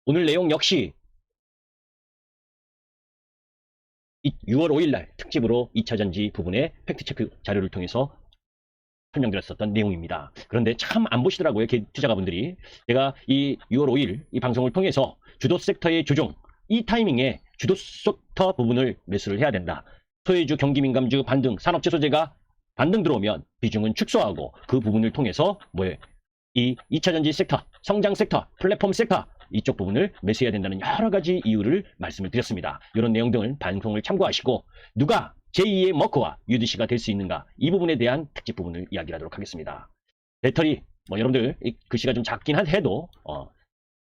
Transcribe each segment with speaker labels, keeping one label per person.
Speaker 1: 오늘 내용 역시 6월 5일 날 특집으로 2차전지 부분의 팩트체크 자료를 통해서 설명드렸었던 내용입니다. 그런데 참 안 보시더라고요. 투자가분들이. 제가 이 6월 5일 이 방송을 통해서 주도 섹터의 조정, 이 타이밍에 주도 섹터 부분을 매수를 해야 된다. 소외주, 경기민감주, 반등, 산업재 소재가 반등 들어오면 비중은 축소하고 그 부분을 통해서 이 2차전지 섹터, 성장 섹터, 플랫폼 섹터 이쪽 부분을 매수해야 된다는 여러 가지 이유를 말씀을 드렸습니다. 이런 내용 등을 방송을 참고하시고 누가 제2의 머커와 UDC가 될 수 있는가, 이 부분에 대한 특집 부분을 이야기하도록 하겠습니다. 배터리, 여러분들 글씨가 좀 작긴 해도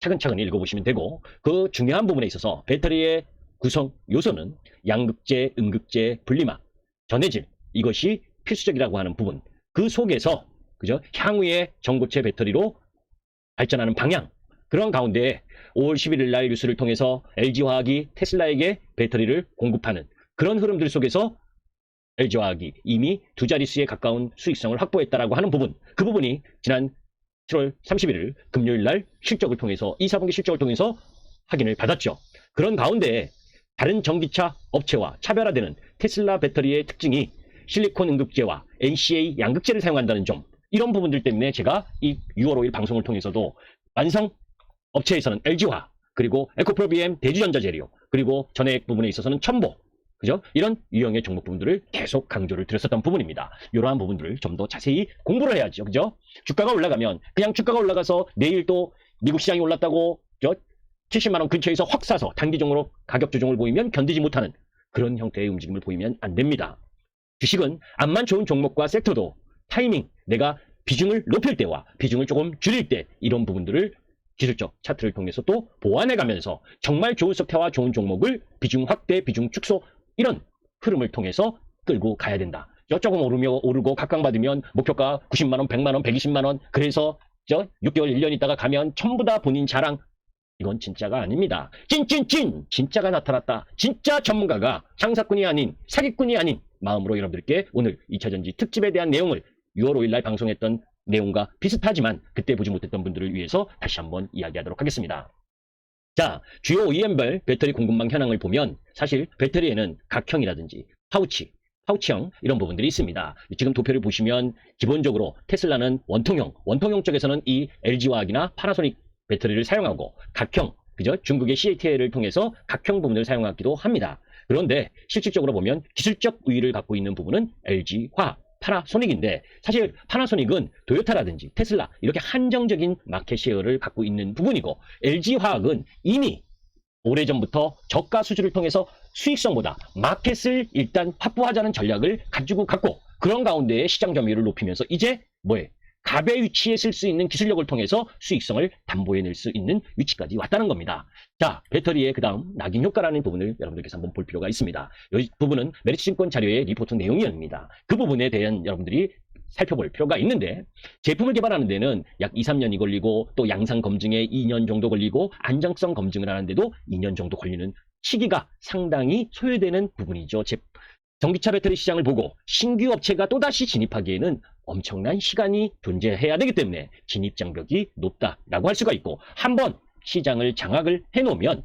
Speaker 1: 차근차근 읽어보시면 되고, 그 중요한 부분에 있어서 배터리의 구성 요소는 양극재, 음극재, 분리막, 전해질, 이것이 필수적이라고 하는 부분, 그 속에서 그죠? 향후의 전고체 배터리로 발전하는 방향, 그런 가운데 5월 11일 날 뉴스를 통해서 LG화학이 테슬라에게 배터리를 공급하는 그런 흐름들 속에서 LG화학이 이미 두 자릿수에 가까운 수익성을 확보했다라고 하는 부분, 그 부분이 지난 7월 31일 금요일 날 실적을 통해서 2, 4분기 실적을 통해서 확인을 받았죠. 그런 가운데 다른 전기차 업체와 차별화되는 테슬라 배터리의 특징이 실리콘 음극재와 NCA 양극재를 사용한다는 점, 이런 부분들 때문에 제가 이 6월 5일 방송을 통해서도 완성 업체에서는 LG화, 그리고 에코프로비엠 대주전자재료, 그리고 전해액 부분에 있어서는 첨보, 그죠? 이런 유형의 종목 부분들을 계속 강조를 드렸었던 부분입니다. 이러한 부분들을 좀 더 자세히 공부를 해야죠. 그죠? 주가가 올라가면 그냥 주가가 올라가서 내일 또 미국 시장이 올랐다고 70만 원 근처에서 확 사서 단기적으로 가격 조정을 보이면 견디지 못하는 그런 형태의 움직임을 보이면 안 됩니다. 주식은 암만 좋은 종목과 섹터도 타이밍, 내가 비중을 높일 때와 비중을 조금 줄일 때, 이런 부분들을 기술적 차트를 통해서 또 보완해가면서 정말 좋은 섹터와 좋은 종목을 비중 확대, 비중 축소, 이런 흐름을 통해서 끌고 가야 된다. 조금 오르고 각광받으면 목표가 90만원, 100만원, 120만원, 그래서 6개월, 1년 있다가 가면 전부 다 본인 자랑, 이건 진짜가 아닙니다. 진짜가 나타났다. 진짜 전문가가 장사꾼이 아닌, 사기꾼이 아닌 마음으로 여러분들께 오늘 2차전지 특집에 대한 내용을 6월 5일 날 방송했던 내용과 비슷하지만 그때 보지 못했던 분들을 위해서 다시 한번 이야기하도록 하겠습니다. 자, 주요 OEM별 배터리 공급망 현황을 보면 사실 배터리에는 각형이라든지 파우치형 이런 부분들이 있습니다. 지금 도표를 보시면 기본적으로 테슬라는 원통형 쪽에서는 이 LG화학이나 파나소닉 배터리를 사용하고, 각형, 그죠? 중국의 CATL을 통해서 각형 부분을 사용하기도 합니다. 그런데 실질적으로 보면 기술적 우위를 갖고 있는 부분은 LG화학, 파나소닉인데, 사실 파나소닉은 도요타라든지 테슬라 이렇게 한정적인 마켓 셰어를 갖고 있는 부분이고, LG화학은 이미 오래전부터 저가 수주를 통해서 수익성보다 마켓을 일단 확보하자는 전략을 가지고 갔고, 그런 가운데에 시장 점유율을 높이면서 이제 갑의 위치에 쓸 수 있는 기술력을 통해서 수익성을 담보해낼 수 있는 위치까지 왔다는 겁니다. 자, 배터리의 그 다음 낙인 효과라는 부분을 여러분들께서 한번 볼 필요가 있습니다. 이 부분은 메리츠증권 자료의 리포트 내용이옵니다. 그 부분에 대한 여러분들이 살펴볼 필요가 있는데, 제품을 개발하는 데는 약 2, 3년이 걸리고, 또 양상 검증에 2년 정도 걸리고, 안정성 검증을 하는데도 2년 정도 걸리는 시기가 상당히 소요되는 부분이죠. 전기차 배터리 시장을 보고 신규 업체가 또다시 진입하기에는 엄청난 시간이 존재해야 되기 때문에 진입 장벽이 높다라고 할 수가 있고, 한번 시장을 장악을 해놓으면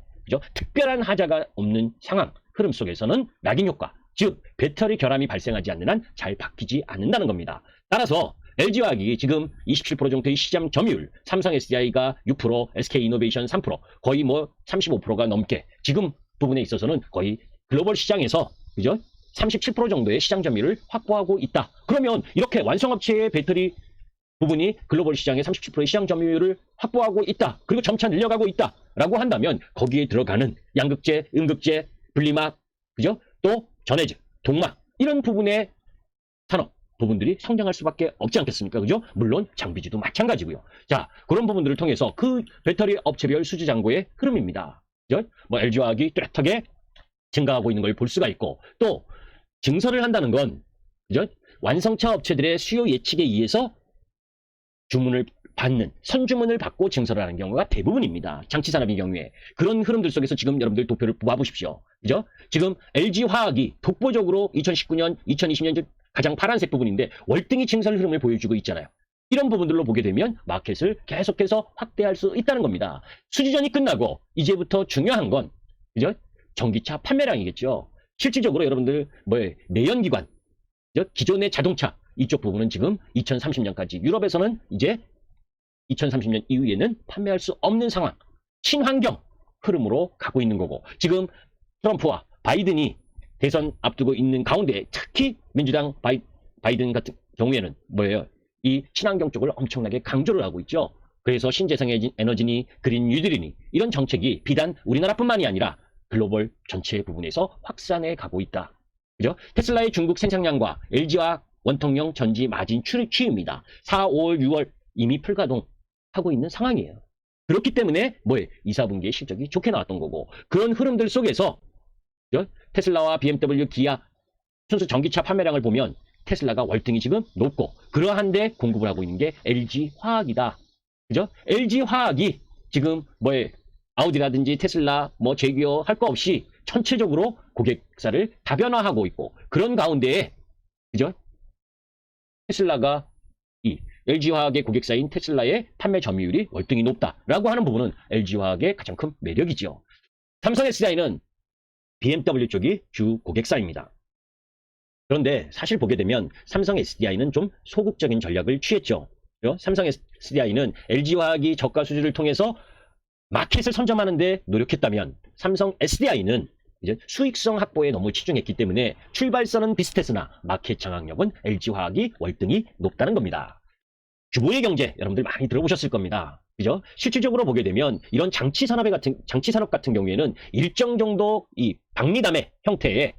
Speaker 1: 특별한 하자가 없는 상황, 흐름 속에서는 낙인 효과, 즉 배터리 결함이 발생하지 않는 한 잘 바뀌지 않는다는 겁니다. 따라서 LG화학이 지금 27% 정도의 시장 점유율, 삼성 SDI가 6%, SK이노베이션 3%, 거의 35%가 넘게 지금 부분에 있어서는 거의 글로벌 시장에서 37% 정도의 시장 점유율을 확보하고 있다. 그러면 이렇게 완성업체의 배터리 부분이 글로벌 시장의 37%의 시장 점유율을 확보하고 있다. 그리고 점차 늘려가고 있다. 라고 한다면 거기에 들어가는 양극재, 음극재, 분리막, 그죠? 또 전해질, 동막, 이런 부분의 산업 부분들이 성장할 수밖에 없지 않겠습니까? 그죠? 물론 장비주도 마찬가지고요. 자, 그런 부분들을 통해서 그 배터리 업체별 수주 잔고의 흐름입니다. 그죠? LG화학이 뚜렷하게 증가하고 있는 걸 볼 수가 있고, 또 증설을 한다는 건 그죠? 완성차 업체들의 수요 예측에 의해서 주문을 받는, 선주문을 받고 증설을 하는 경우가 대부분입니다. 장치산업의 경우에. 그런 흐름들 속에서 지금 여러분들 도표를 뽑아보십시오. 그죠? 지금 LG화학이 독보적으로 2019년, 2020년 가장 파란색 부분인데 월등히 증설 흐름을 보여주고 있잖아요. 이런 부분들로 보게 되면 마켓을 계속해서 확대할 수 있다는 겁니다. 수주전이 끝나고 이제부터 중요한 건 그죠? 전기차 판매량이겠죠. 실질적으로 여러분들 내연기관, 그죠? 기존의 자동차 이쪽 부분은 지금 2030년까지 유럽에서는 이제 2030년 이후에는 판매할 수 없는 상황, 친환경 흐름으로 가고 있는 거고, 지금 트럼프와 바이든이 대선 앞두고 있는 가운데 특히 민주당 바이든 같은 경우에는 뭐예요? 이 친환경 쪽을 엄청나게 강조를 하고 있죠. 그래서 신재생 에너지니 그린 뉴딜이니 이런 정책이 비단 우리나라뿐만이 아니라 글로벌 전체 부분에서 확산해 가고 있다. 그죠? 테슬라의 중국 생산량과 LG와 원통형 전지 마진 추이입니다. 4, 5월, 6월 이미 풀가동하고 있는 상황이에요. 그렇기 때문에 2, 4분기의 실적이 좋게 나왔던 거고, 그런 흐름들 속에서 그죠? 테슬라와 BMW, 기아 순수 전기차 판매량을 보면 테슬라가 월등히 지금 높고, 그러한데 공급을 하고 있는 게 LG화학이다. 그죠? LG화학이 지금 아우디라든지 테슬라, 제기어 할 거 없이 전체적으로 고객사를 다변화하고 있고, 그런 가운데에 그죠? 테슬라가 이 LG화학의 고객사인 테슬라의 판매 점유율이 월등히 높다라고 하는 부분은 LG화학의 가장 큰 매력이지요. 삼성 SDI는 BMW 쪽이 주 고객사입니다. 그런데 사실 보게 되면 삼성 SDI는 좀 소극적인 전략을 취했죠. 삼성 SDI는 LG화학이 저가 수주를 통해서 마켓을 선점하는 데 노력했다면, 삼성 SDI는 이제 수익성 확보에 너무 치중했기 때문에 출발선은 비슷했으나 마켓 장악력은 LG화학이 월등히 높다는 겁니다. 규모의 경제 여러분들 많이 들어보셨을 겁니다. 그죠? 실질적으로 보게 되면 이런 장치 산업 같은 경우에는 일정 정도 이 박리담의 형태의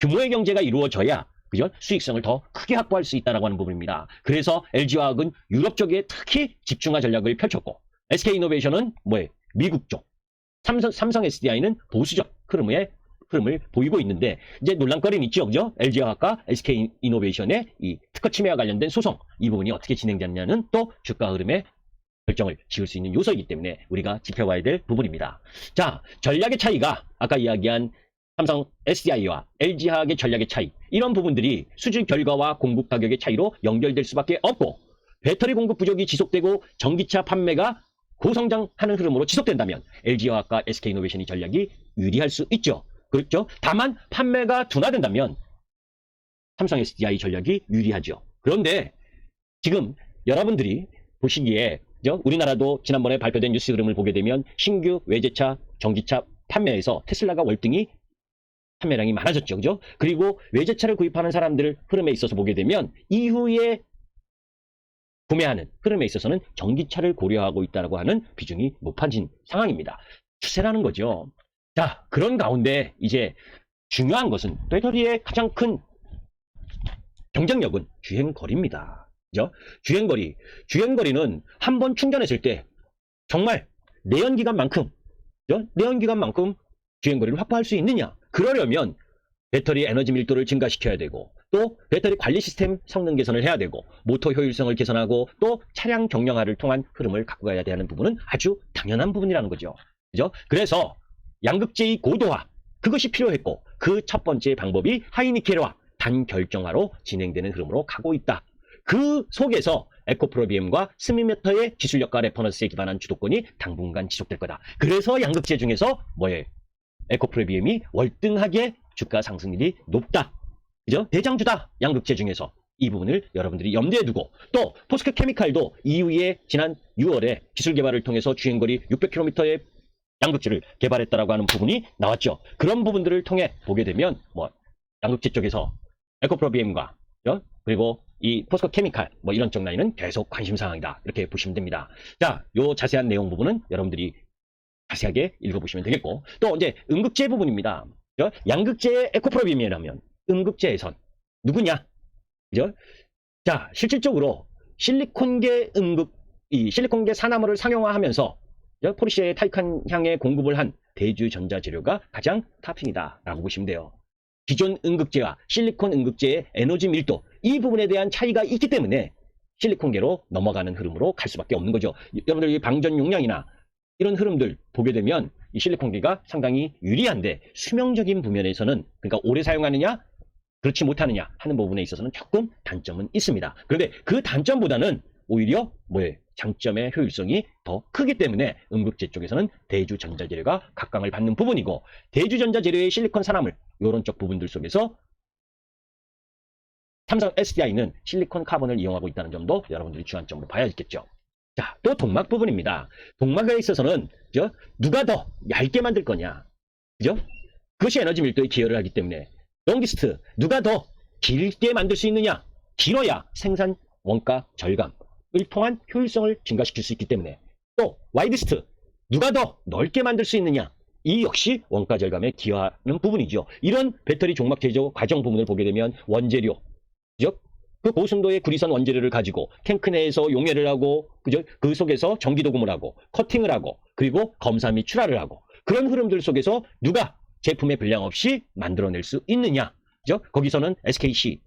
Speaker 1: 규모의 경제가 이루어져야 그죠? 수익성을 더 크게 확보할 수 있다는 하는 부분입니다. 그래서 LG화학은 유럽 쪽에 특히 집중화 전략을 펼쳤고, SK이노베이션은 미국 쪽, 삼성 SDI는 보수적 흐름을 보이고 있는데, 이제 논란거리는 있죠, 그죠? LG화학과 SK이노베이션의 이 특허 침해와 관련된 소송, 이 부분이 어떻게 진행되느냐는 또 주가 흐름에 결정을 지을 수 있는 요소이기 때문에 우리가 지켜봐야 될 부분입니다. 자, 전략의 차이가 아까 이야기한 삼성 SDI와 LG화학의 전략의 차이, 이런 부분들이 수주 결과와 공급 가격의 차이로 연결될 수밖에 없고, 배터리 공급 부족이 지속되고 전기차 판매가 고성장하는 흐름으로 지속된다면 LG화학과 SK이노베이션의 전략이 유리할 수 있죠. 그렇죠? 다만 판매가 둔화된다면 삼성 SDI 전략이 유리하죠. 그런데 지금 여러분들이 보시기에 우리나라도 지난번에 발표된 뉴스 흐름을 보게 되면 신규 외제차 전기차 판매에서 테슬라가 월등히 판매량이 많아졌죠. 그죠? 그리고 외제차를 구입하는 사람들 흐름에 있어서 보게 되면 이후에 구매하는 흐름에 있어서는 전기차를 고려하고 있다고 하는 비중이 높아진 상황입니다. 추세라는 거죠. 자, 그런 가운데 이제 중요한 것은 배터리의 가장 큰 경쟁력은 주행거리입니다. 그죠? 주행거리는 한번 충전했을 때 정말 내연기관만큼 주행거리를 확보할 수 있느냐? 그러려면 배터리 에너지 밀도를 증가시켜야 되고, 또 배터리 관리 시스템 성능 개선을 해야 되고, 모터 효율성을 개선하고, 또 차량 경량화를 통한 흐름을 갖고 가야 되는 부분은 아주 당연한 부분이라는 거죠. 그죠? 그래서 양극재의 고도화, 그것이 필요했고, 그 첫 번째 방법이 하이니켈화, 단결정화로 진행되는 흐름으로 가고 있다. 그 속에서 에코프로비엠과 스미메터의 기술력과 레퍼런스에 기반한 주도권이 당분간 지속될 거다. 그래서 양극재 중에서 에코프로비엠이 월등하게 주가 상승률이 높다. 그죠? 대장주다. 양극재 중에서. 이 부분을 여러분들이 염두에 두고, 또 포스코 케미칼도 이후에 지난 6월에 기술 개발을 통해서 주행거리 600km의 양극재를 개발했다라고 하는 부분이 나왔죠. 그런 부분들을 통해 보게 되면 양극재 쪽에서 에코프로비엠과 그리고 이 포스코 케미칼 이런 쪽 라인은 계속 관심 사항이다. 이렇게 보시면 됩니다. 자, 요 자세한 내용 부분은 여러분들이 자세하게 읽어보시면 되겠고, 또 이제 음극재 부분입니다. 그죠? 양극재의 에코프로비엠이라면 음극재에선 누구냐? 그죠? 자, 실질적으로 실리콘계 실리콘계 산화물을 상용화하면서 포르쉐의 타이칸향에 공급을 한 대주전자 재료가 가장 탑핑이다라고 보시면 돼요. 기존 음극재와 실리콘 음극재의 에너지 밀도, 이 부분에 대한 차이가 있기 때문에 실리콘계로 넘어가는 흐름으로 갈 수밖에 없는 거죠. 여러분들 이 방전 용량이나 이런 흐름들 보게 되면 이 실리콘계가 상당히 유리한데, 수명적인 부면에서는, 그러니까 오래 사용하느냐 그렇지 못하느냐 하는 부분에 있어서는 조금 단점은 있습니다. 그런데 그 단점보다는 오히려 뭐에 장점의 효율성이 더 크기 때문에 음극재 쪽에서는 대주전자재료가 각광을 받는 부분이고, 대주전자재료의 실리콘 산화물 이런 쪽 부분들 속에서 삼성 SDI는 실리콘 카본을 이용하고 있다는 점도 여러분들이 주안점으로 봐야겠죠. 자, 또 동막 부분입니다. 동막에 있어서는 누가 더 얇게 만들 거냐, 그죠? 그것이 에너지 밀도에 기여를 하기 때문에 롱기스트 누가 더 길게 만들 수 있느냐, 길어야 생산 원가 절감을 통한 효율성을 증가시킬 수 있기 때문에, 또 와이드스트 누가 더 넓게 만들 수 있느냐, 이 역시 원가 절감에 기여하는 부분이죠. 이런 배터리 종막 제조 과정 부분을 보게 되면 원재료, 그죠? 그 고순도의 구리선 원재료를 가지고 탱크 내에서 용해를 하고, 그죠? 그 속에서 전기 도금을 하고 커팅을 하고 그리고 검사 및 출하를 하고, 그런 흐름들 속에서 누가 제품의 불량 없이 만들어낼 수 있느냐, 그죠? 거기서는 SKC,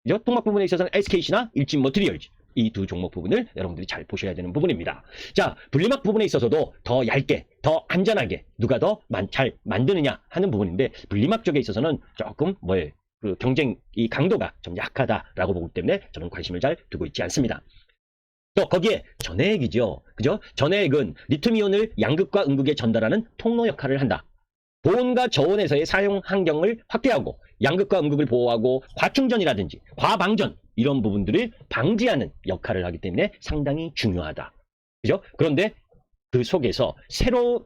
Speaker 1: 그죠? 통막 부분에 있어서는 SKC나 일진 머티리얼즈, 이 두 종목 부분을 여러분들이 잘 보셔야 되는 부분입니다. 자, 분리막 부분에 있어서도 더 얇게, 더 안전하게 누가 더 잘 만드느냐 하는 부분인데, 분리막 쪽에 있어서는 조금 그 경쟁 이 강도가 좀 약하다라고 보기 때문에 저는 관심을 잘 두고 있지 않습니다. 또 거기에 전해액이죠. 그죠? 전해액은 리튬이온을 양극과 음극에 전달하는 통로 역할을 한다. 보온과 저온에서의 사용 환경을 확대하고 양극과 음극을 보호하고 과충전이라든지 과방전 이런 부분들을 방지하는 역할을 하기 때문에 상당히 중요하다. 그죠? 그런데 그 속에서 새로운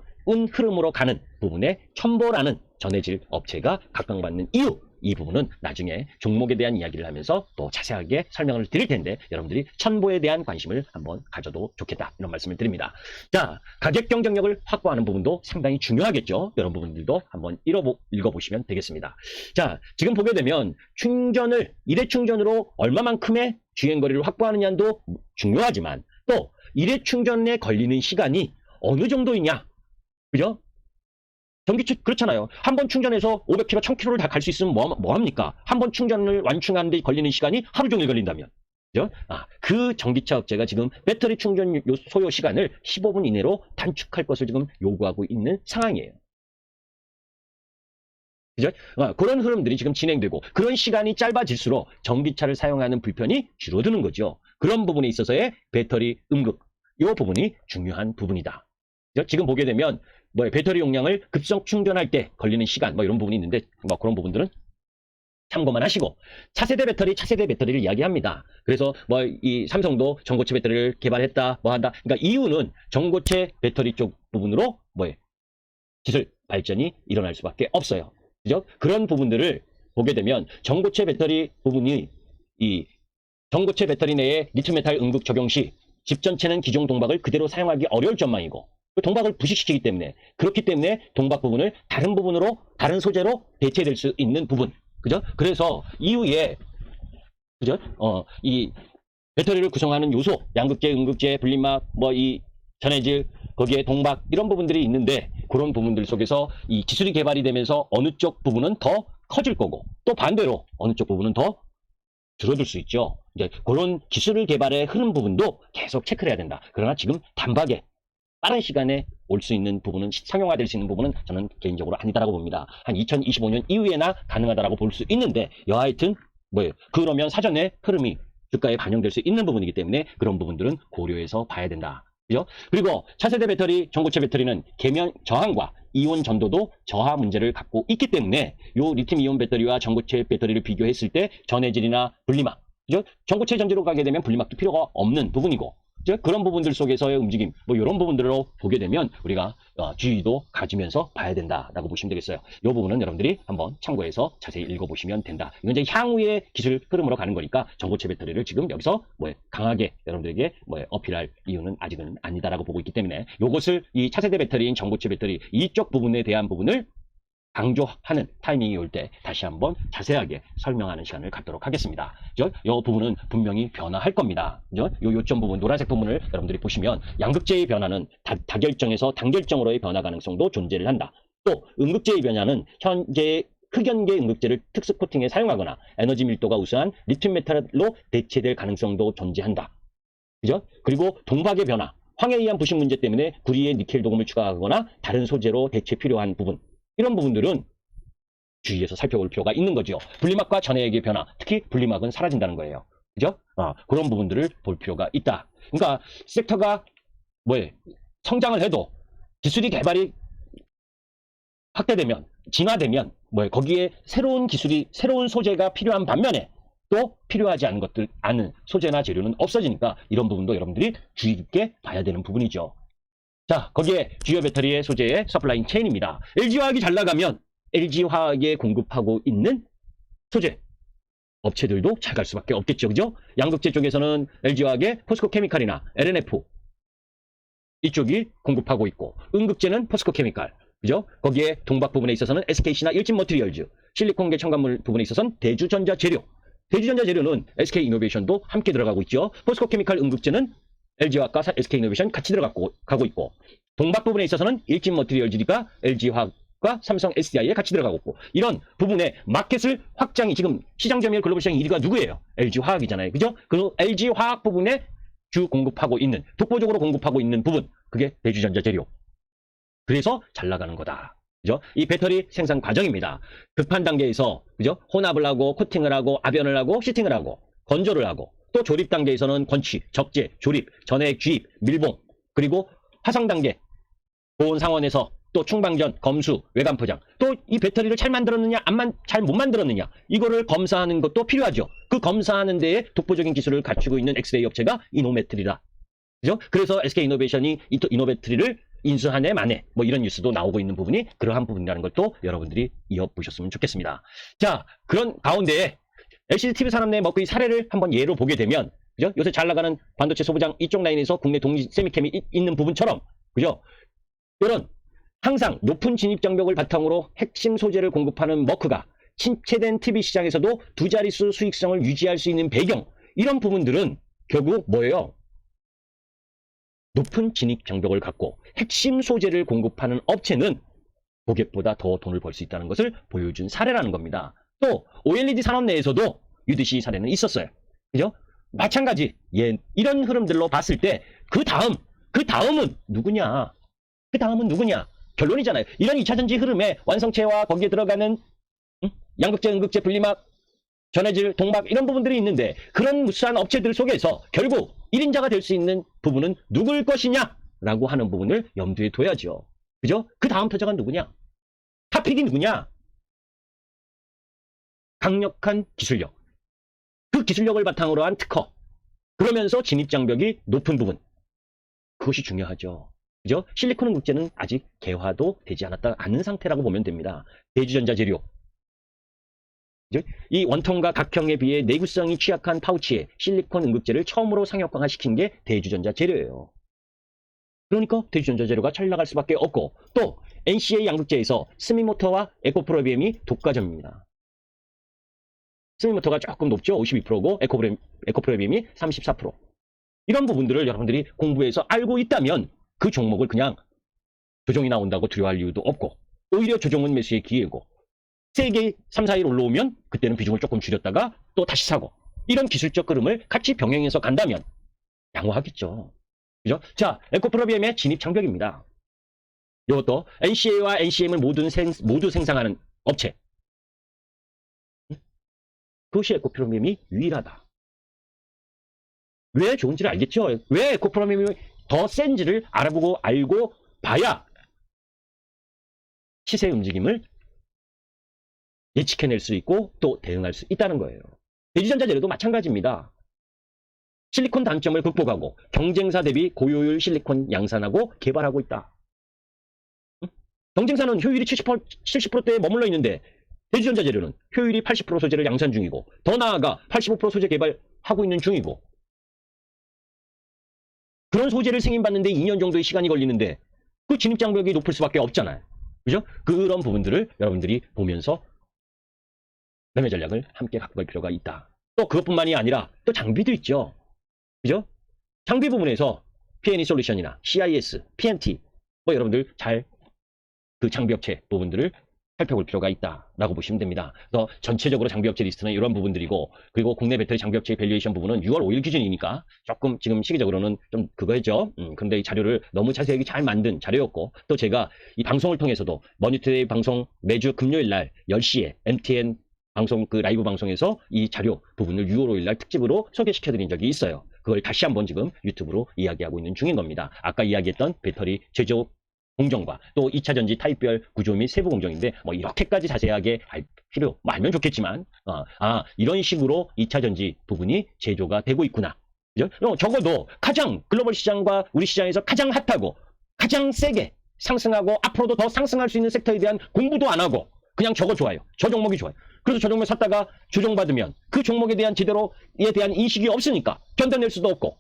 Speaker 1: 흐름으로 가는 부분에 첨보라는 전해질 업체가 각광받는 이유, 이 부분은 나중에 종목에 대한 이야기를 하면서 또 자세하게 설명을 드릴 텐데, 여러분들이 첨보에 대한 관심을 한번 가져도 좋겠다, 이런 말씀을 드립니다. 자, 가격 경쟁력을 확보하는 부분도 상당히 중요하겠죠. 이런 부분들도 한번 읽어보시면 되겠습니다. 자, 지금 보게 되면 충전을 일회 충전으로 얼마만큼의 주행거리를 확보하느냐도 중요하지만, 또 일회 충전에 걸리는 시간이 어느 정도이냐, 그죠? 전기차 그렇잖아요. 한 번 충전해서 500km, 1000km를 다 갈 수 있으면 뭐 합니까? 한 번 충전을 완충하는 데 걸리는 시간이 하루 종일 걸린다면. 그죠? 그 전기차 업체가 지금 배터리 충전 소요 시간을 15분 이내로 단축할 것을 지금 요구하고 있는 상황이에요. 그죠? 그런 흐름들이 지금 진행되고, 그런 시간이 짧아질수록 전기차를 사용하는 불편이 줄어드는 거죠. 그런 부분에 있어서의 배터리 음극, 이 부분이 중요한 부분이다. 그죠? 지금 보게 되면 배터리 용량을 급속 충전할 때 걸리는 시간 이런 부분이 있는데, 그런 부분들은 참고만 하시고, 차세대 배터리를 이야기합니다. 그래서 이 삼성도 전고체 배터리를 개발했다 한다. 그러니까 이유는 전고체 배터리 쪽 부분으로 기술 발전이 일어날 수밖에 없어요. 그죠? 그런 부분들을 보게 되면 전고체 배터리 부분이, 이 전고체 배터리 내에 리튬메탈 음극 적용 시 집 전체는 기존 동박을 그대로 사용하기 어려울 전망이고, 동박을 부식시키기 때문에, 그렇기 때문에 동박 부분을 다른 부분으로, 다른 소재로 대체될 수 있는 부분, 그죠? 그래서 이후에, 그죠? 이 배터리를 구성하는 요소, 양극재, 음극재, 분리막, 이 전해질, 거기에 동박, 이런 부분들이 있는데, 그런 부분들 속에서 이 기술이 개발이 되면서 어느 쪽 부분은 더 커질 거고, 또 반대로 어느 쪽 부분은 더 줄어들 수 있죠. 이제 그런 기술 개발의 흐름 부분도 계속 체크를 해야 된다. 그러나 지금 단박에 빠른 시간에 올 수 있는 부분은, 상용화될 수 있는 부분은 저는 개인적으로 아니다라고 봅니다. 한 2025년 이후에나 가능하다라고 볼 수 있는데, 여하튼 그러면 사전에 흐름이 주가에 반영될 수 있는 부분이기 때문에 그런 부분들은 고려해서 봐야 된다. 그죠? 그리고 차세대 배터리, 전고체 배터리는 계면 저항과 이온 전도도 저하 문제를 갖고 있기 때문에, 요 리튬 이온 배터리와 전고체 배터리를 비교했을 때 전해질이나 분리막, 그죠? 전고체 전지로 가게 되면 분리막도 필요가 없는 부분이고, 그런 부분들 속에서의 움직임, 이런 부분들로 보게 되면 우리가 주의도 가지면서 봐야 된다라고 보시면 되겠어요. 이 부분은 여러분들이 한번 참고해서 자세히 읽어보시면 된다. 이건 이제 향후의 기술 흐름으로 가는 거니까 전고체 배터리를 지금 여기서 강하게 여러분들에게 어필할 이유는 아직은 아니다라고 보고 있기 때문에, 이것을 이 차세대 배터리인 전고체 배터리 이쪽 부분에 대한 부분을 강조하는 타이밍이 올 때 다시 한번 자세하게 설명하는 시간을 갖도록 하겠습니다. 이 부분은 분명히 변화할 겁니다. 요 요점 부분, 노란색 부분을 여러분들이 보시면, 양극재의 변화는 다결정에서 단결정으로의 변화 가능성도 존재를 한다. 또 음극재의 변화는 현재 흑연계 음극재를 특수 코팅에 사용하거나 에너지 밀도가 우수한 리튬 메탈로 대체될 가능성도 존재한다. 그죠? 그리고 동박의 변화, 황해에 의한 부식 문제 때문에 구리에 니켈 도금을 추가하거나 다른 소재로 대체 필요한 부분, 이런 부분들은 주의해서 살펴볼 필요가 있는 거죠. 분리막과 전해액의 변화, 특히 분리막은 사라진다는 거예요. 그죠? 그런 부분들을 볼 필요가 있다. 그러니까 섹터가 뭐예요? 성장을 해도 기술이 개발이 확대되면, 진화되면 뭐예요? 거기에 새로운 기술이, 새로운 소재가 필요한 반면에 또 필요하지 않은 것들, 않은 소재나 재료는 없어지니까 이런 부분도 여러분들이 주의 깊게 봐야 되는 부분이죠. 자, 거기에 주요 배터리의 소재의 서플라인 체인입니다. LG화학이 잘 나가면 LG화학에 공급하고 있는 소재 업체들도 잘 갈 수밖에 없겠죠. 그죠? 양극재 쪽에서는 LG화학의 포스코케미칼이나 LNF 이쪽이 공급하고 있고, 음극재는 포스코케미칼, 그죠? 거기에 동박 부분에 있어서는 SKC나 일진머티리얼즈, 실리콘계 첨가물 부분에 있어서는 대주전자재료, 대주전자재료는 SK이노베이션도 함께 들어가고 있죠. 포스코케미칼 음극재는 LG화학과 SK이노베이션 같이 가고 있고, 동박 부분에 있어서는 일진머티리얼즈가 LG화학과 삼성 SDI에 같이 들어가고 있고, 이런 부분에 마켓을 확장이, 지금 시장 점유율 글로벌 시장 1위가 누구예요? LG화학이잖아요. 그죠? 그 LG화학 부분에 주 공급하고 있는, 독보적으로 공급하고 있는 부분, 그게 대주전자 재료. 그래서 잘 나가는 거다. 그죠? 이 배터리 생산 과정입니다. 급한 단계에서, 그죠? 혼합을 하고, 코팅을 하고, 압연을 하고, 시팅을 하고, 건조를 하고, 또 조립 단계에서는 건취, 적재, 조립, 전액 주입, 밀봉, 그리고 화성 단계, 고온 상온에서 또 충방전, 검수, 외관 포장, 또 이 배터리를 잘 만들었느냐, 잘 못 만들었느냐, 이거를 검사하는 것도 필요하죠. 그 검사하는 데에 독보적인 기술을 갖추고 있는 엑스레이 업체가 이노메트리다. 그죠? 그래서 SK이노베이션이 이노베트리를 인수한 해 만에 뭐 이런 뉴스도 나오고 있는 부분이 그러한 부분이라는 것도 여러분들이 이어보셨으면 좋겠습니다. 자, 그런 가운데에 LCD TV 산업 내 그 사례를 한번 예로 보게 되면, 그죠? 요새 잘 나가는 반도체 소부장 이쪽 라인에서 국내 독립 세미캠이 있는 부분처럼, 그죠? 이런 항상 높은 진입 장벽을 바탕으로 핵심 소재를 공급하는 머크가 침체된 TV 시장에서도 두 자릿수 수익성을 유지할 수 있는 배경, 이런 부분들은 결국 뭐예요? 높은 진입 장벽을 갖고 핵심 소재를 공급하는 업체는 고객보다 더 돈을 벌 수 있다는 것을 보여준 사례라는 겁니다. 또 OLED 산업 내에서도 UDC 사례는 있었어요. 그죠? 마찬가지. 이런 흐름들로 봤을 때 그 다음은 누구냐? 결론이잖아요. 이런 2차전지 흐름의 완성체와 거기에 들어가는 양극재, 음극재, 분리막, 전해질, 동막, 이런 부분들이 있는데, 그런 무수한 업체들 속에서 결국 1인자가 될 수 있는 부분은 누굴 것이냐? 라고 하는 부분을 염두에 둬야죠. 그죠? 그 다음 타자가 누구냐? 탑픽이 누구냐? 강력한 기술력. 그 기술력을 바탕으로 한 특허. 그러면서 진입장벽이 높은 부분. 그것이 중요하죠. 그죠? 실리콘 음극재는 아직 개화도 되지 않은 상태라고 보면 됩니다. 대주전자 재료. 그죠? 이 원통과 각형에 비해 내구성이 취약한 파우치에 실리콘 음극재를 처음으로 상용화시킨 게 대주전자 재료예요. 그러니까 대주전자 재료가 잘 나갈 수밖에 없고, 또 NCA 양극재에서 스미모터와 에코프로비엠이 독과점입니다. 스미모터가 조금 높죠. 52%고 에코프로비엠이 34%. 이런 부분들을 여러분들이 공부해서 알고 있다면 그 종목을 그냥 조정이 나온다고 두려워할 이유도 없고, 오히려 조정은 매수의 기회고, 세계 3, 4일 올라오면 그때는 비중을 조금 줄였다가 또 다시 사고, 이런 기술적 흐름을 같이 병행해서 간다면 양호하겠죠. 그죠? 자, 에코프로비엠의 진입 장벽입니다. 이것도 NCA와 NCM을 모두 생산하는 업체. 그것이 에코프로비엠이 유일하다. 왜 좋은지를 알겠죠? 왜 에코프로비엠이 더 센지를 알고 봐야 시세 움직임을 예측해낼 수 있고 또 대응할 수 있다는 거예요. 대주전자 재료도 마찬가지입니다. 실리콘 단점을 극복하고 경쟁사 대비 고효율 실리콘 양산하고 개발하고 있다. 경쟁사는 효율이 70%대에 머물러 있는데 대주전자 재료는 효율이 80% 소재를 양산 중이고, 더 나아가 85% 소재 개발하고 있는 중이고, 그런 소재를 승인받는데 2년 정도의 시간이 걸리는데 그 진입장벽이 높을 수밖에 없잖아요. 그죠? 그런 부분들을 여러분들이 보면서 매매 전략을 함께 갖고 갈 필요가 있다. 또 그것뿐만이 아니라 또 장비도 있죠. 그죠? 장비 부분에서 P&E 솔루션이나 CIS, PNT, 뭐 여러분들 잘 그 장비 업체 부분들을 살펴볼 필요가 있다라고 보시면 됩니다. 그래서 전체적으로 장비 업체 리스트는 이런 부분들이고, 그리고 국내 배터리 장비 업체의 밸류에이션 부분은 6월 5일 기준이니까 조금 지금 시기적으로는 좀 그거였죠. 그런데 이 자료를 너무 자세하게 잘 만든 자료였고, 또 제가 이 방송을 통해서도 머니투데이 방송 매주 금요일 날 10시에 MTN 방송, 그 라이브 방송에서 이 자료 부분을 6월 5일 날 특집으로 소개시켜 드린 적이 있어요. 그걸 다시 한번 지금 유튜브로 이야기하고 있는 중인 겁니다. 아까 이야기했던 배터리 제조 공정과 또 2차 전지 타입별 구조 및 세부 공정인데 뭐 이렇게까지 자세하게 알 필요 알면 좋겠지만 이런 식으로 2차 전지 부분이 제조가 되고 있구나. 그죠? 적어도 가장 글로벌 시장과 우리 시장에서 가장 핫하고 가장 세게 상승하고 앞으로도 더 상승할 수 있는 섹터에 대한 공부도 안 하고 그냥 저거 좋아요. 저 종목이 좋아요. 그래서 저 종목 샀다가 조정받으면 그 종목에 대한 제대로에 대한 인식이 없으니까 견뎌낼 수도 없고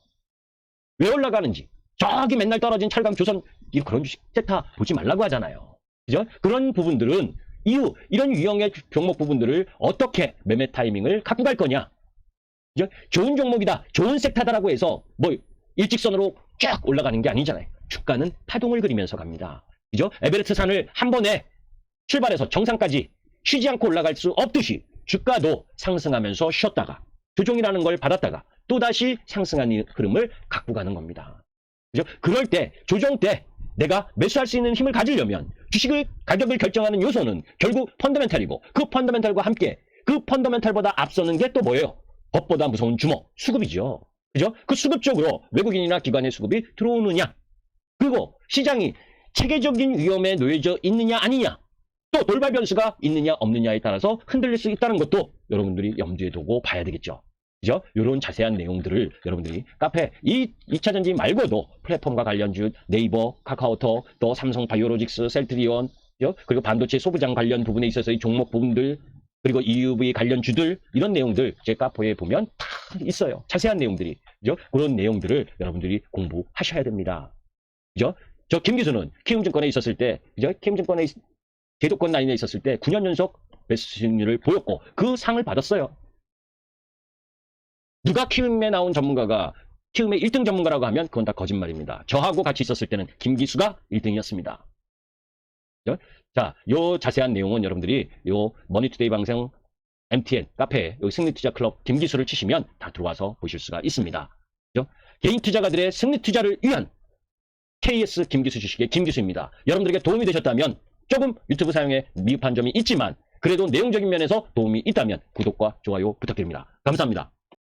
Speaker 1: 왜 올라가는지 저기 맨날 떨어진 철강 조선 그런 주식 세타 보지 말라고 하잖아요. 그죠? 그런 부분들은 이런 유형의 종목 부분들을 어떻게 매매 타이밍을 갖고 갈 거냐. 그죠? 좋은 종목이다, 좋은 섹터다라고 해서 뭐 일직선으로 쫙 올라가는 게 아니잖아요. 주가는 파동을 그리면서 갑니다. 그죠? 에베레스트 산을 한 번에 출발해서 정상까지 쉬지 않고 올라갈 수 없듯이 주가도 상승하면서 쉬었다가 조정이라는 걸 받았다가 또다시 상승하는 흐름을 갖고 가는 겁니다. 그죠? 그럴 때 조정 때 내가 매수할 수 있는 힘을 가지려면 주식의 가격을 결정하는 요소는 결국 펀더멘탈이고 그 펀더멘탈과 함께 그 펀더멘탈보다 앞서는 게 또 뭐예요? 법보다 무서운 주먹, 수급이죠. 그죠? 그 수급 쪽으로 외국인이나 기관의 수급이 들어오느냐, 그리고 시장이 체계적인 위험에 놓여져 있느냐 아니냐, 또 돌발 변수가 있느냐 없느냐에 따라서 흔들릴 수 있다는 것도 여러분들이 염두에 두고 봐야 되겠죠. 그죠? 이런 자세한 내용들을 여러분들이 카페 2차 전지 말고도 플랫폼과 관련주 네이버, 카카오톡, 또 삼성 바이오로직스, 셀트리온, 그리고 반도체 소부장 관련 부분에 있어서의 종목 부분들, 그리고 EUV 관련주들, 이런 내용들 제 카페에 보면 다 있어요. 자세한 내용들이. 그죠? 그런 내용들을 여러분들이 공부하셔야 됩니다. 그죠? 저 김기수는 키움증권에 있었을 때, 그죠? 키움증권에 제도권 라인에 있었을 때 9년 연속 매수 수익률을 보였고 그 상을 받았어요. 누가 키움에 나온 전문가가 키움의 1등 전문가라고 하면 그건 다 거짓말입니다. 저하고 같이 있었을 때는 김기수가 1등이었습니다. 자, 요 자세한 내용은 여러분들이 요 머니투데이 방송 MTN 카페에 요 승리투자클럽 김기수를 치시면 다 들어와서 보실 수가 있습니다. 그죠? 개인 투자가들의 승리 투자를 위한 KS 김기수 주식의 김기수입니다. 여러분들에게 도움이 되셨다면 조금 유튜브 사용에 미흡한 점이 있지만 그래도 내용적인 면에서 도움이 있다면 구독과 좋아요 부탁드립니다. 감사합니다.